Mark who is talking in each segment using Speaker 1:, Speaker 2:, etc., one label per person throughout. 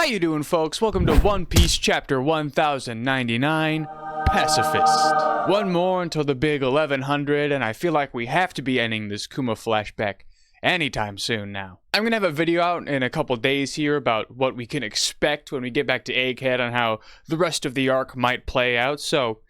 Speaker 1: you doing, folks? Welcome to One Piece chapter 1099, Pacifist. One more until the big 1100, and I feel like we have to be ending this Kuma flashback anytime soon now. I'm gonna have a video out in a couple days here about what we can expect when we get back to Egghead on how the rest of the arc might play out, so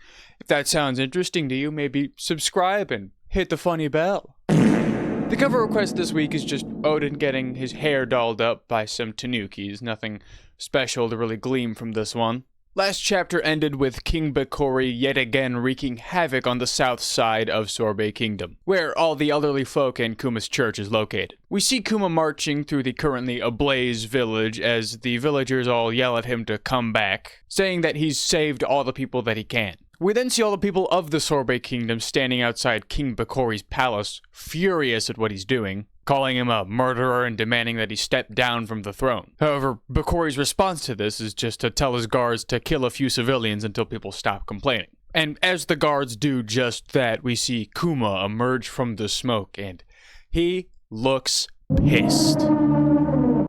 Speaker 1: if that sounds interesting to you, maybe subscribe and hit the funny bell. The cover request this week is just Odin getting his hair dolled up by some tanukis. Nothing special to really glean from this one. Last chapter ended with King Bakori yet again wreaking havoc on the south side of Sorbet Kingdom, where all the elderly folk and Kuma's church is located. We see Kuma marching through the currently ablaze village as the villagers all yell at him to come back, saying that he's saved all the people that he can. We then see all the people of the Sorbet Kingdom standing outside King Bakori's palace, furious at what he's doing, calling him a murderer and demanding that he step down from the throne. However, Bakori's response to this is just to tell his guards to kill a few civilians until people stop complaining. And as the guards do just that, we see Kuma emerge from the smoke, and he looks pissed.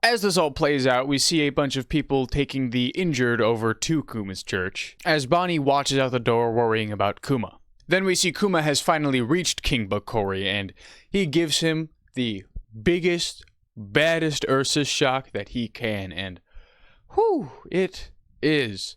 Speaker 1: As this all plays out, we see a bunch of people taking the injured over to Kuma's church, as Bonney watches out the door worrying about Kuma. Then we see Kuma has finally reached King Bakori, and he gives him the biggest, baddest Ursus shock that he can, and whew, it is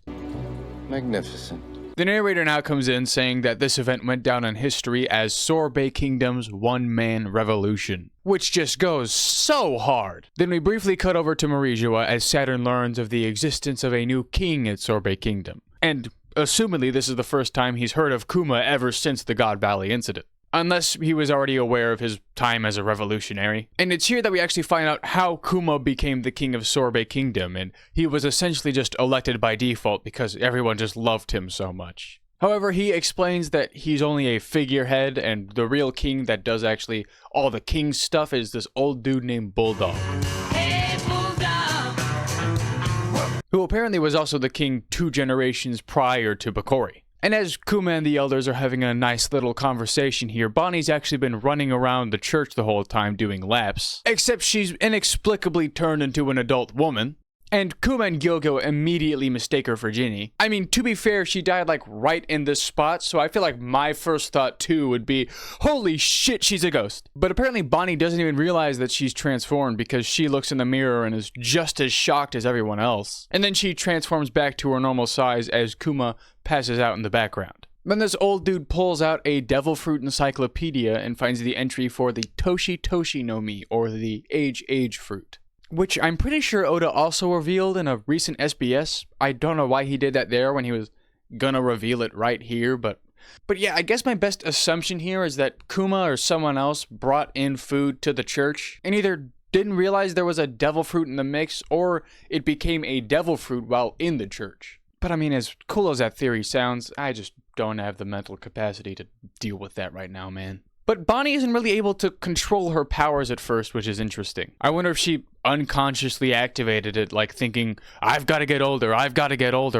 Speaker 2: magnificent.
Speaker 1: The narrator now comes in saying that this event went down in history as Sorbet Kingdom's one-man revolution, which just goes so hard. Then we briefly cut over to Marijoa as Saturn learns of the existence of a new king at Sorbet Kingdom, and assumedly this is the first time he's heard of Kuma ever since the God Valley incident. Unless he was already aware of his time as a revolutionary. And it's here that we actually find out how Kuma became the king of Sorbet Kingdom, and he was essentially just elected by default because everyone just loved him so much. However, he explains that he's only a figurehead, and the real king that does actually all the king stuff is this old dude named Bulldog. Hey, Bulldog! Who apparently was also the king 2 generations prior to Bakori. And as Kuma and the elders are having a nice little conversation here, Bonney's actually been running around the church the whole time doing laps. Except she's inexplicably turned into an adult woman. And Kuma and Gyogyo immediately mistake her for Ginny. I mean, to be fair, she died like right in this spot, so I feel like my first thought too would be, holy shit, she's a ghost. But apparently Bonney doesn't even realize that she's transformed because she looks in the mirror and is just as shocked as everyone else. And then she transforms back to her normal size as Kuma passes out in the background. Then this old dude pulls out a devil fruit encyclopedia and finds the entry for the Toshi Toshi no Mi, or the Age fruit, which I'm pretty sure Oda also revealed in a recent SBS. I don't know why he did that there when he was gonna reveal it right here, but yeah, I guess my best assumption here is that Kuma or someone else brought in food to the church and either didn't realize there was a devil fruit in the mix, or it became a devil fruit while in the church. But I mean, as cool as that theory sounds, I just don't have the mental capacity to deal with that right now, man. But Bonney isn't really able to control her powers at first, which is interesting. I wonder if she unconsciously activated it, like thinking, I've got to get older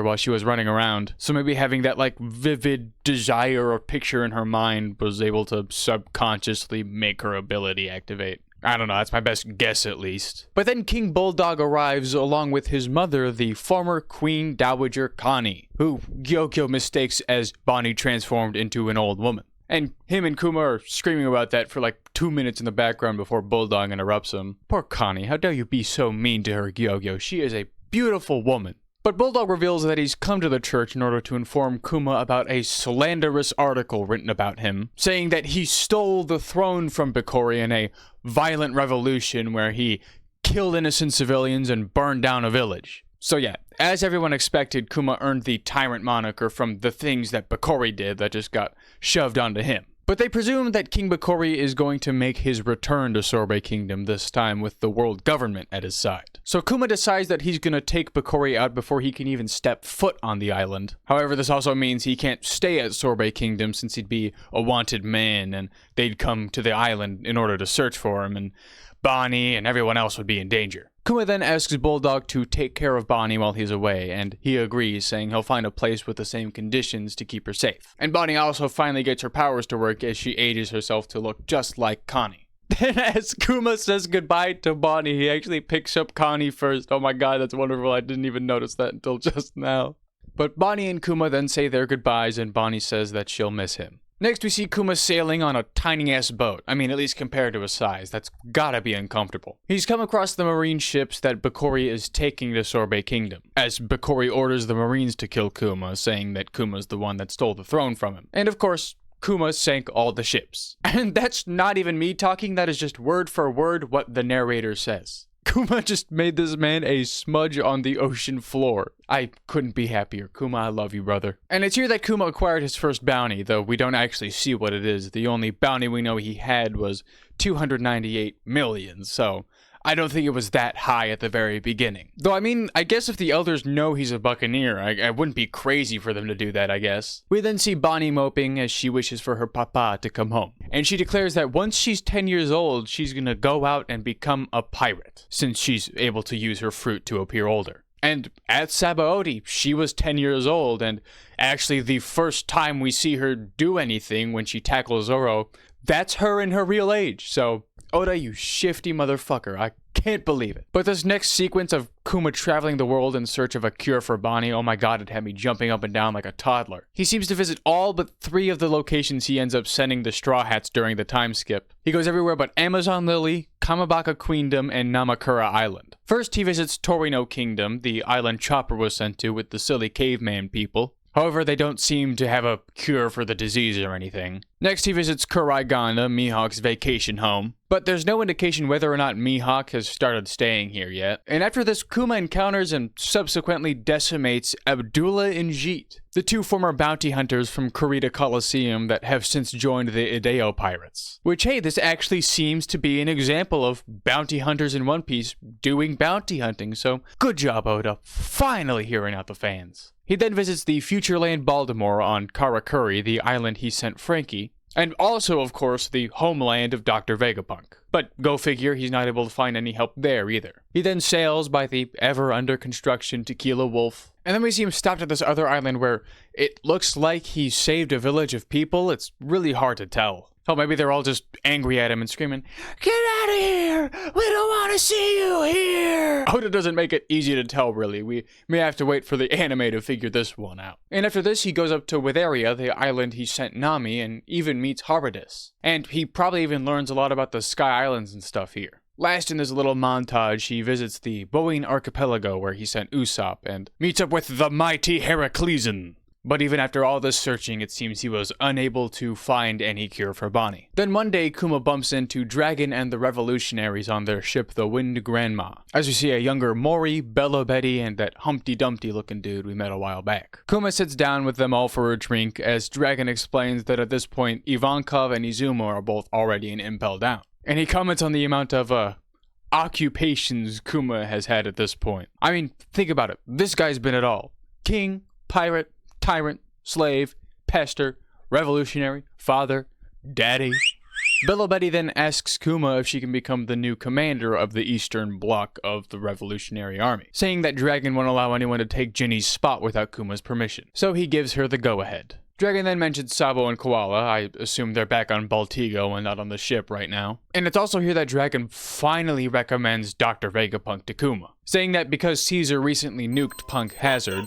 Speaker 1: while she was running around. So maybe having that like vivid desire or picture in her mind was able to subconsciously make her ability activate. I don't know, that's my best guess at least. But then King Bulldog arrives along with his mother, the former Queen Dowager Connie, who Gyokyo mistakes as Bonney transformed into an old woman. And him and Kuma are screaming about that for like 2 minutes in the background before Bulldog interrupts him. Poor Connie, how dare you be so mean to her, Gyokyo? She is a beautiful woman. But Bulldog reveals that he's come to the church in order to inform Kuma about a slanderous article written about him, saying that he stole the throne from Bakori in a violent revolution where he killed innocent civilians and burned down a village. So yeah, as everyone expected, Kuma earned the Tyrant moniker from the things that Bakori did that just got shoved onto him. But they presume that King Bakori is going to make his return to Sorbet Kingdom, this time with the world government at his side. So Kuma decides that he's going to take Bakori out before he can even step foot on the island. However, this also means he can't stay at Sorbet Kingdom since he'd be a wanted man and they'd come to the island in order to search for him, and Bonney and everyone else would be in danger. Kuma then asks Bulldog to take care of Bonney while he's away, and he agrees, saying he'll find a place with the same conditions to keep her safe. And Bonney also finally gets her powers to work as she ages herself to look just like Connie. Then as Kuma says goodbye to Bonney, he actually picks up Connie first. Oh my god, that's wonderful. I didn't even notice that until just now. But Bonney and Kuma then say their goodbyes, and Bonney says that she'll miss him. Next, we see Kuma sailing on a tiny-ass boat. I mean, at least compared to his size. That's gotta be uncomfortable. He's come across the marine ships that Bokori is taking to Sorbet Kingdom, as Bokori orders the marines to kill Kuma, saying that Kuma's the one that stole the throne from him. And of course, Kuma sank all the ships. And that's not even me talking, that is just word for word what the narrator says. Kuma just made this man a smudge on the ocean floor. I couldn't be happier. Kuma, I love you, brother. And it's here that Kuma acquired his first bounty, though we don't actually see what it is. The only bounty we know he had was 298 million, so I don't think it was that high at the very beginning. Though, I mean, I guess if the elders know he's a buccaneer, I wouldn't be crazy for them to do that, I guess. We then see Bonney moping as she wishes for her papa to come home. And she declares that once she's 10 years old, she's gonna go out and become a pirate, since she's able to use her fruit to appear older. And at Sabaody, she was 10 years old, and actually the first time we see her do anything when she tackles Zoro, that's her in her real age, so Oda, you shifty motherfucker. I can't believe it. But this next sequence of Kuma traveling the world in search of a cure for Bonney, oh my god, it had me jumping up and down like a toddler. He seems to visit all but 3 of the locations he ends up sending the Straw Hats during the time skip. He goes everywhere but Amazon Lily, Kamabaka Queendom, and Namakura Island. First, he visits Torino Kingdom, the island Chopper was sent to with the silly caveman people. However, they don't seem to have a cure for the disease or anything. Next, he visits Kuraiganda, Mihawk's vacation home. But there's no indication whether or not Mihawk has started staying here yet. And after this, Kuma encounters and subsequently decimates Abdullah and Jeet, the 2 former bounty hunters from Kurita Coliseum that have since joined the Ideo Pirates. Which, hey, this actually seems to be an example of bounty hunters in One Piece doing bounty hunting, so good job, Oda, finally hearing out the fans. He then visits the Futureland Baltimore on Karakuri, the island he sent Frankie, and also, of course, the homeland of Dr. Vegapunk. But go figure, he's not able to find any help there either. He then sails by the ever-under-construction Tequila Wolf, and then we see him stopped at this other island where it looks like he saved a village of people. It's really hard to tell. Oh, maybe they're all just angry at him and screaming, "Get out of here! We don't want to see you here!" Oda doesn't make it easy to tell, really. We may have to wait for the anime to figure this one out. And after this, he goes up to Witheria, the island he sent Nami, and even meets Harbidus. And he probably even learns a lot about the Sky Islands and stuff here. Last in this little montage, he visits the Boeing Archipelago where he sent Usopp, and meets up with the mighty Heraclean. But even after all this searching, it seems he was unable to find any cure for Bonney. Then one day, Kuma bumps into Dragon and the Revolutionaries on their ship, the Wind Grandma, as we see a younger Mori, Bella Betty, and that Humpty Dumpty looking dude we met a while back. Kuma sits down with them all for a drink, as Dragon explains that at this point, Ivankov and Izuma are both already in Impel Down. And he comments on the amount of, occupations Kuma has had at this point. I mean, think about it. This guy's been it all. King, pirate, tyrant, slave, pester, revolutionary, father, daddy. Bella Betty then asks Kuma if she can become the new commander of the Eastern Bloc of the Revolutionary Army, saying that Dragon won't allow anyone to take Ginny's spot without Kuma's permission, so he gives her the go-ahead. Dragon then mentions Sabo and Koala. I assume they're back on Baltigo and not on the ship right now. And it's also here that Dragon finally recommends Dr. Vegapunk to Kuma, saying that because Caesar recently nuked Punk Hazard,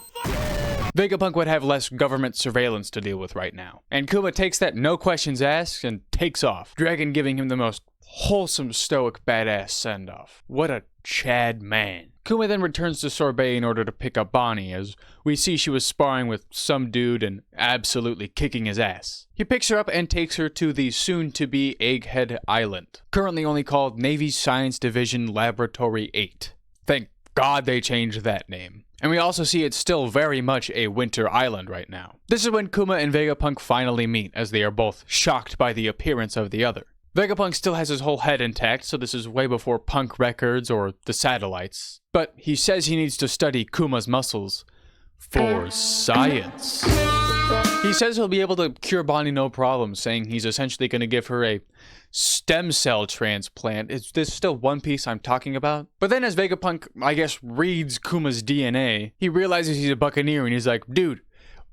Speaker 1: Vegapunk would have less government surveillance to deal with right now. And Kuma takes that no questions asked and takes off, Dragon giving him the most wholesome stoic badass send-off. What a Chad man. Kuma then returns to Sorbet in order to pick up Bonney, as we see she was sparring with some dude and absolutely kicking his ass. He picks her up and takes her to the soon-to-be Egghead Island, currently only called Navy Science Division Laboratory 8. Thank God they changed that name. And we also see it's still very much a winter island right now. This is when Kuma and Vegapunk finally meet, as they are both shocked by the appearance of the other. Vegapunk still has his whole head intact, so this is way before Punk Records or the satellites. But he says he needs to study Kuma's muscles for science. He says he'll be able to cure Bonney no problem, saying he's essentially going to give her a stem cell transplant. Is this still One Piece I'm talking about? But then as Vegapunk, I guess, reads Kuma's DNA, he realizes he's a buccaneer and he's like, dude,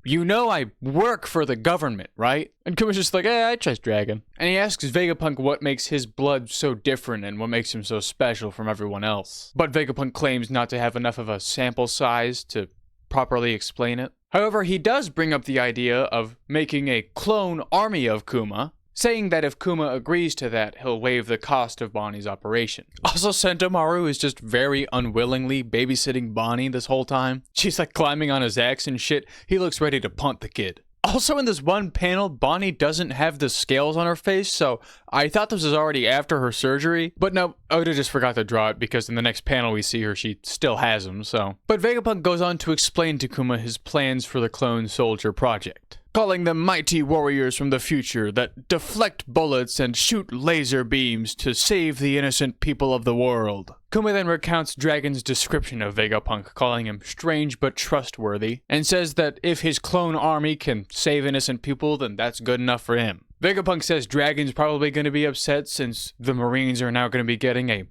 Speaker 1: you know I work for the government, right? And Kuma's just like, I trust Dragon. And he asks Vegapunk what makes his blood so different and what makes him so special from everyone else. But Vegapunk claims not to have enough of a sample size to properly explain it. However, he does bring up the idea of making a clone army of Kuma, saying that if Kuma agrees to that, he'll waive the cost of Bonney's operation. Also, Sentomaru is just very unwillingly babysitting Bonney this whole time. She's like climbing on his axe and shit. He looks ready to punt the kid. Also, in this one panel, Bonney doesn't have the scales on her face, so I thought this was already after her surgery. But no, Oda just forgot to draw it because in the next panel we see her, she still has them, so. But Vegapunk goes on to explain to Kuma his plans for the clone soldier project, calling them mighty warriors from the future that deflect bullets and shoot laser beams to save the innocent people of the world. Kuma then recounts Dragon's description of Vegapunk, calling him strange but trustworthy, and says that if his clone army can save innocent people, then that's good enough for him. Vegapunk says Dragon's probably going to be upset since the Marines are now going to be getting a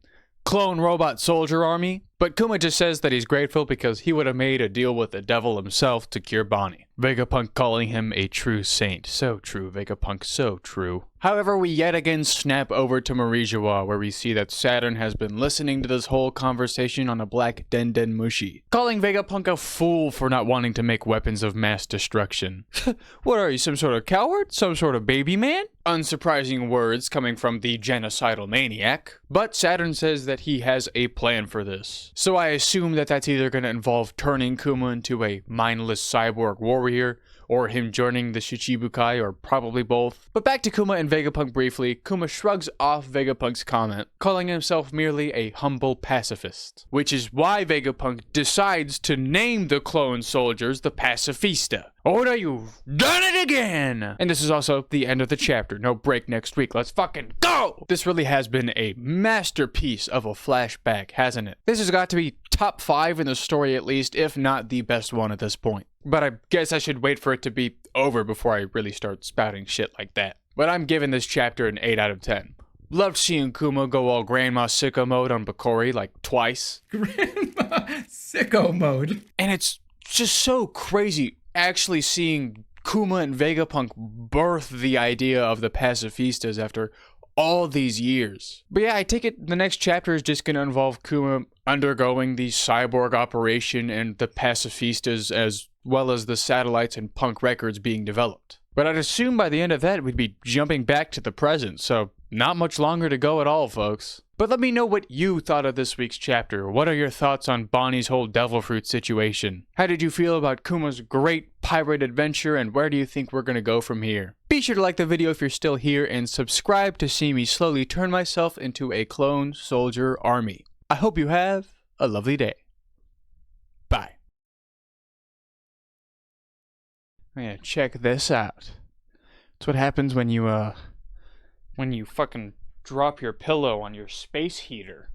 Speaker 1: clone robot soldier army, but Kuma just says that he's grateful because he would have made a deal with the devil himself to cure Bonney. Vegapunk calling him a true saint. So true, Vegapunk, so true. However, we yet again snap over to Marijoa, where we see that Saturn has been listening to this whole conversation on a black Den Mushi, calling Vegapunk a fool for not wanting to make weapons of mass destruction. What are you, some sort of coward? Some sort of baby man? Unsurprising words coming from the genocidal maniac, but Saturn says that he has a plan for this. So I assume that that's either going to involve turning Kuma into a mindless cyborg warrior, or him joining the Shichibukai, or probably both. But back to Kuma and Vegapunk briefly, Kuma shrugs off Vegapunk's comment, calling himself merely a humble pacifist. Which is why Vegapunk decides to name the clone soldiers the Pacifista. Oda, you've done it again! And this is also the end of the chapter. No break next week. Let's fucking go! This really has been a masterpiece of a flashback, hasn't it? This has got to be top 5 in the story at least, if not the best one at this point. But I guess I should wait for it to be over before I really start spouting shit like that. But I'm giving this chapter an 8 out of 10. Loved seeing Kuma go all Grandma Sicko mode on Bakori like twice.
Speaker 3: Grandma Sicko mode.
Speaker 1: And it's just so crazy actually seeing Kuma and Vegapunk birth the idea of the pacifistas after all these years. But yeah, I take it the next chapter is just going to involve Kuma undergoing the cyborg operation and the pacifistas as well as the satellites and punk records being developed. But I'd assume by the end of that we'd be jumping back to the present, so not much longer to go at all, folks. But let me know what you thought of this week's chapter. What are your thoughts on Bonney's whole devil fruit situation? How did you feel about Kuma's great pirate adventure, and where do you think we're gonna go from here? Be sure to like the video if you're still here, and subscribe to see me slowly turn myself into a clone soldier army. I hope you have a lovely day. Bye. Yeah, check this out. That's what happens when you fucking drop your pillow on your space heater.